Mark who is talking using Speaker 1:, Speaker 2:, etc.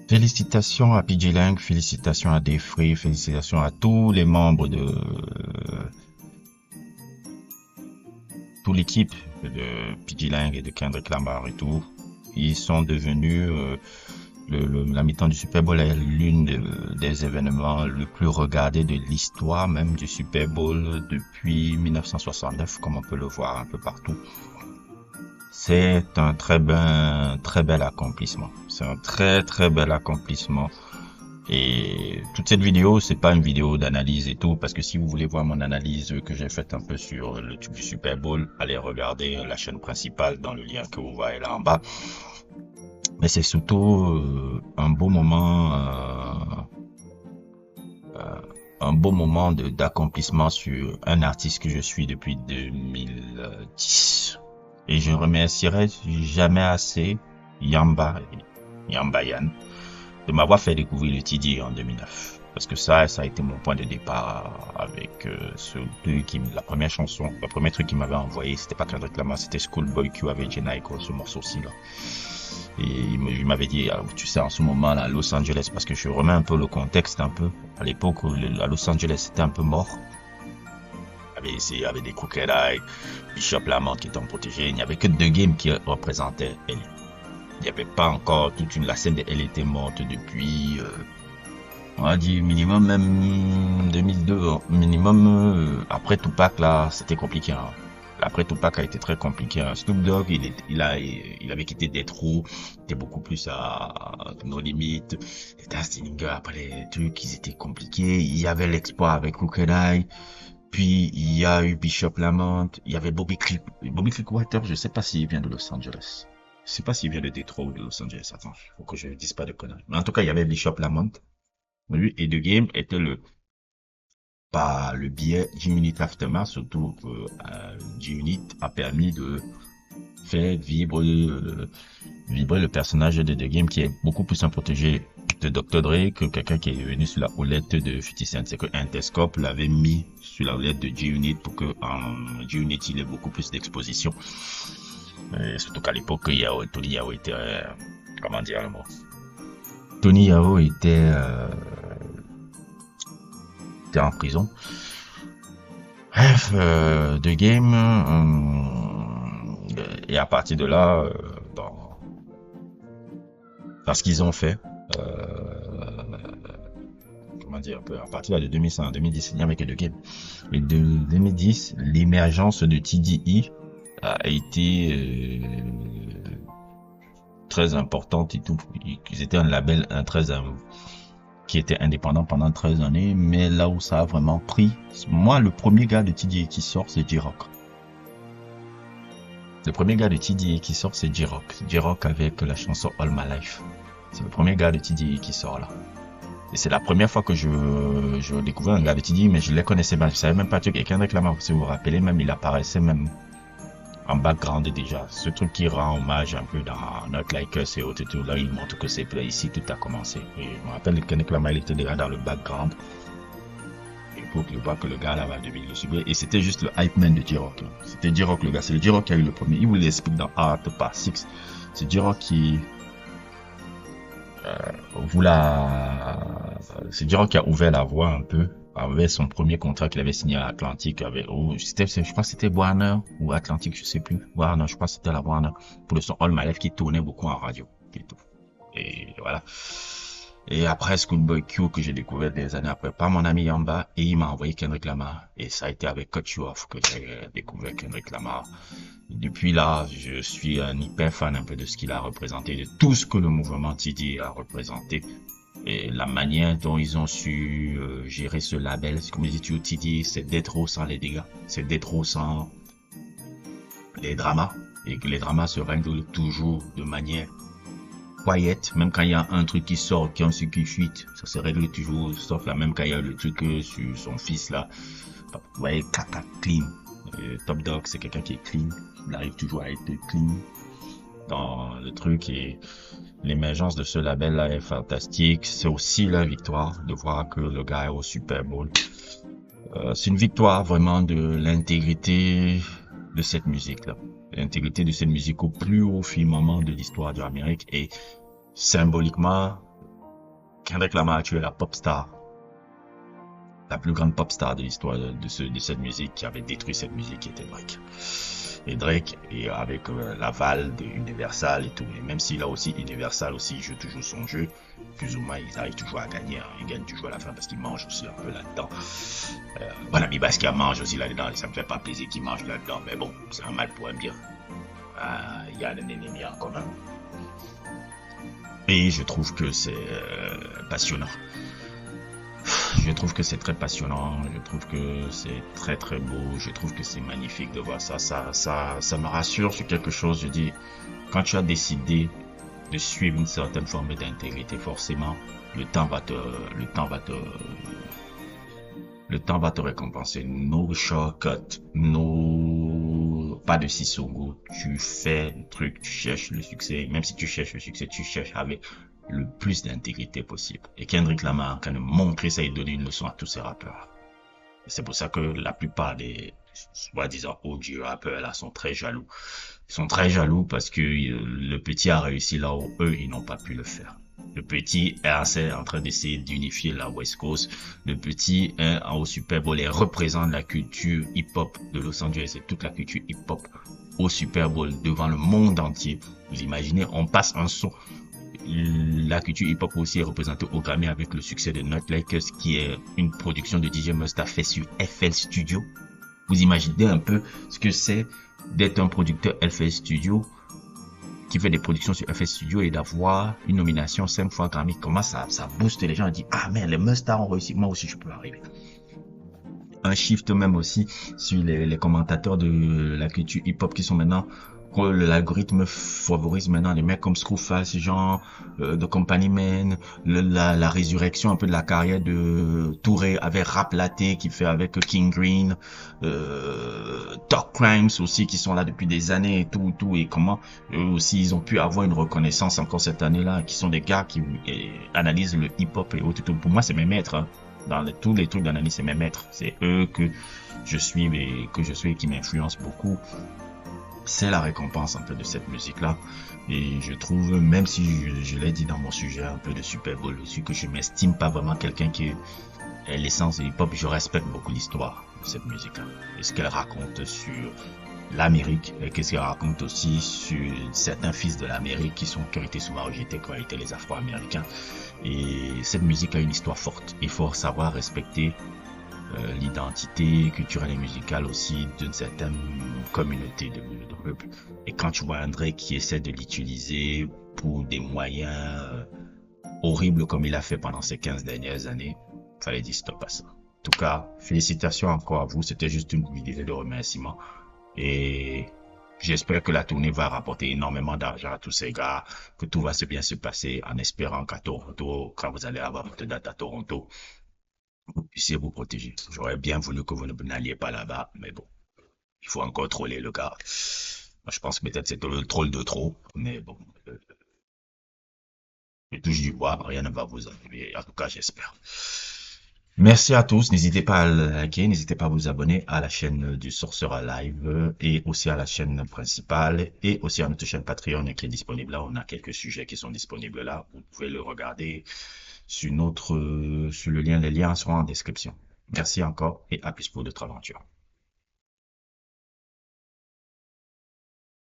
Speaker 1: Félicitations à PG Lang, félicitations à Defree, félicitations à tous les membres de toute l'équipe de PG Lang et de Kendrick Lamar et tout. Ils sont devenus la mi-temps du Super Bowl est des événements le plus regardés de l'histoire même du Super Bowl depuis 1969, comme on peut le voir un peu partout. C'est un très bel accomplissement. C'est un très bel accomplissement. Et toute cette vidéo, c'est pas une vidéo d'analyse et tout, parce que si vous voulez voir mon analyse que j'ai faite un peu sur le tube du Super Bowl, allez regarder la chaîne principale dans le lien que vous voyez là en bas. Mais c'est surtout un beau moment d'accomplissement sur un artiste que je suis depuis 2010. Et je remercierai jamais assez Yamba Yan de m'avoir fait découvrir le TD en 2009. Parce que ça a été mon point de départ avec ce truc la première chanson, le premier truc qu'il m'avait envoyé, c'était pas Kendrick Lamar, c'était Schoolboy Q avec Jhenéaiko, ce morceau-ci là. Et il m'avait dit, tu sais, en ce moment là, à Los Angeles, parce que je remets un peu le contexte un peu. À l'époque, à Los Angeles, c'était un peu mort. Il y avait des Crooked Eye, Bishop Lamont qui étaient protégés. Il n'y avait que deux games qui représentaient elle. Il n'y avait pas encore toute la scène de elle était morte depuis, on va dire minimum même 2002, hein. Minimum après Tupac là, c'était compliqué. Hein. Après Tupac a été très compliqué. Hein. Snoop Dogg, il avait quitté Death Row, il était beaucoup plus à nos limites. Les Stinger, après les trucs, ils étaient compliqués. Il y avait l'exploit avec Crooked Eye. Puis il y a eu Bishop Lamont, il y avait Bobby Crickwater, je sais pas s'il vient de Los Angeles. Je sais pas s'il vient de Detroit ou de Los Angeles. Attends, faut que je dise pas de conneries. Mais en tout cas, il y avait Bishop Lamont. Lui et The Game était par le biais G-Unit Aftermath, surtout G-Unit a permis de faire vibrer le personnage de The Game qui est beaucoup plus un protégé de Dr. Dre que quelqu'un qui est venu sur la houlette de 50 Cent. C'est que Interscope l'avait mis sur la houlette de G-Unit pour que en G-Unit il ait beaucoup plus d'exposition. Surtout qu'à l'époque, Tony Yao était, comment dire le mot? Tony Yao était en prison. Bref, The Game, et à partir de là, dans ce qu'ils ont fait, comment dire, à partir de 2005, 2010, il n'y avait que The Game. Et de 2010, l'émergence de TDE a été très importante et tout. Ils étaient un label qui était indépendant pendant 13 années, mais là où ça a vraiment pris, moi, le premier gars de TDE qui sort, c'est J-Rock. Le premier gars de TDE qui sort, c'est J-Rock. J-Rock avec la chanson All My Life. C'est le premier gars de TDE qui sort là. Et c'est la première fois que je découvrais un gars de TDE, mais je les connaissais pas. Je savais même pas que Kendrick Lamar, si vous vous rappelez, même il apparaissait même en background déjà. Ce truc qui rend hommage un peu dans Not Like Us et autres tout là, il montre que c'est ici tout a commencé. Et je me rappelle que Kendrick Lamar, il était déjà dans le background. Et pour voir que le gars là va devenir le super. Et c'était juste le hype man de J-Rock. C'était J-Rock le gars. C'est le J-Rock qui a eu le premier. Il vous l'explique dans Art Part 6. C'est J-Rock qui c'est J-Rock qui a ouvert la voie un peu avec son premier contrat qu'il avait signé à Atlantic avec, je crois que c'était Warner ou Atlantic, je sais plus. Warner, je crois que c'était la Warner pour le son All My Life qui tournait beaucoup en radio et tout. Et voilà. Et après Schoolboy Q que j'ai découvert des années après par mon ami Yamba et il m'a envoyé Kendrick Lamar et ça a été avec Cut You Off que j'ai découvert Kendrick Lamar. Depuis là, je suis un hyper fan un peu de ce qu'il a représenté, de tout ce que le mouvement TD a représenté et la manière dont ils ont su gérer ce label. Comme je dis, TD, c'est d'être trop sans les dégâts, c'est d'être trop sans les dramas et que les dramas se règlent toujours de manière quiet, même quand il y a un truc qui sort, qui fuite, ça se règle toujours, sauf là, même quand il y a le truc sur son fils là, vous voyez, caca clean. Top Dog, c'est quelqu'un qui est clean, il arrive toujours à être clean dans le truc et l'émergence de ce label là est fantastique. C'est aussi la victoire de voir que le gars est au Super Bowl. C'est une victoire vraiment de l'intégrité de cette musique là. L'intégrité de cette musique au plus haut firmament de l'histoire de l'Amérique et symboliquement Kendrick Lamar a tué la pop star, la plus grande pop star de l'histoire de cette musique, qui avait détruit cette musique, qui était Drake. Et Drake, et avec l'aval de Universal et tout, et même si là aussi Universal aussi joue toujours son jeu, plus ou moins ils arrivent toujours à gagner, hein. Ils gagnent toujours à la fin parce qu'ils mangent aussi un peu là-dedans. Bon ami Basquiat mange aussi là-dedans, et ça me fait pas plaisir qu'il mange là-dedans, mais bon, c'est un mal pour un bien. Il y a un ennemi en commun. Et je trouve que c'est passionnant. Je trouve que c'est très passionnant, je trouve que c'est très très beau, je trouve que c'est magnifique de voir ça. Ça me rassure sur quelque chose. Je dis, quand tu as décidé de suivre une certaine forme d'intégrité, forcément, le temps va te, le temps va te, le temps va te récompenser. No shortcut, no, pas de sissogo. Tu fais le truc, tu cherches le succès. Même si tu cherches le succès, tu cherches avec le plus d'intégrité possible. Et Kendrick Lamar, quand il montrer ça, il donnait une leçon à tous ces rappeurs. C'est pour ça que la plupart des soi-disant OG rappeurs là sont très jaloux. Ils sont très jaloux parce que le petit a réussi là où eux, ils n'ont pas pu le faire. Le petit est en train d'essayer d'unifier la West Coast. Le petit est au Super Bowl et représente la culture hip-hop de Los Angeles et toute la culture hip-hop au Super Bowl devant le monde entier. Vous imaginez, on passe un son. La culture hip-hop aussi est représentée au Grammy avec le succès de Not Like Us, qui est une production de DJ Mustard fait sur FL Studio. Vous imaginez un peu ce que c'est d'être un producteur FL Studio qui fait des productions sur FL Studio et d'avoir une nomination 5 fois Grammy. Comment ça booste les gens et dit, ah mais les Mustard ont réussi, moi aussi je peux arriver. Un shift même aussi sur les commentateurs de la culture hip-hop qui sont maintenant, l'algorithme favorise maintenant les mecs comme Screwface, genre de Company Man, la résurrection un peu de la carrière de Touré avec Rap Latte qui fait avec King Green, Talk Crimes aussi qui sont là depuis des années et tout, et comment eux aussi ils ont pu avoir une reconnaissance encore cette année-là, qui sont des gars qui analysent le hip-hop et tout. Pour moi c'est mes maîtres, hein. Dans tous les trucs d'analyse, c'est mes maîtres, c'est eux que je suis et qui m'influencent beaucoup. C'est la récompense un peu de cette musique-là. Et je trouve, même si je l'ai dit dans mon sujet un peu de Super Bowl dessus, que je m'estime pas vraiment quelqu'un qui est l'essence du hip-hop, je respecte beaucoup l'histoire de cette musique-là. Et ce qu'elle raconte sur l'Amérique, et qu'est-ce qu'elle raconte aussi sur certains fils de l'Amérique qui ont été souvent rejetés, qui ont été les Afro-Américains. Et cette musique a une histoire forte. Il faut savoir respecter l'identité culturelle et musicale aussi d'une certaine communauté de peuple. Et quand tu vois André qui essaie de l'utiliser pour des moyens horribles comme il a fait pendant ces 15 dernières années, fallait dire stop à ça. En tout cas, félicitations encore à vous. C'était juste une vidéo de remerciement. Et j'espère que la tournée va rapporter énormément d'argent à tous ces gars, que tout va bien se passer en espérant qu'à Toronto, quand vous allez avoir votre date à Toronto, vous puissiez vous protéger. J'aurais bien voulu que vous n'alliez pas là-bas, mais bon, il faut encore troller le gars. Moi, je pense que peut-être c'est le troll de trop, mais bon, je touche du bois, rien ne va vous arriver. En tout cas, j'espère. Merci à tous. N'hésitez pas à liker, n'hésitez pas à vous abonner à la chaîne du Sorcerer Live et aussi à la chaîne principale et aussi à notre chaîne Patreon qui est disponible là. On a quelques sujets qui sont disponibles là. Vous pouvez le regarder sur le lien. Les liens seront en description. Merci encore et à plus pour d'autres aventures.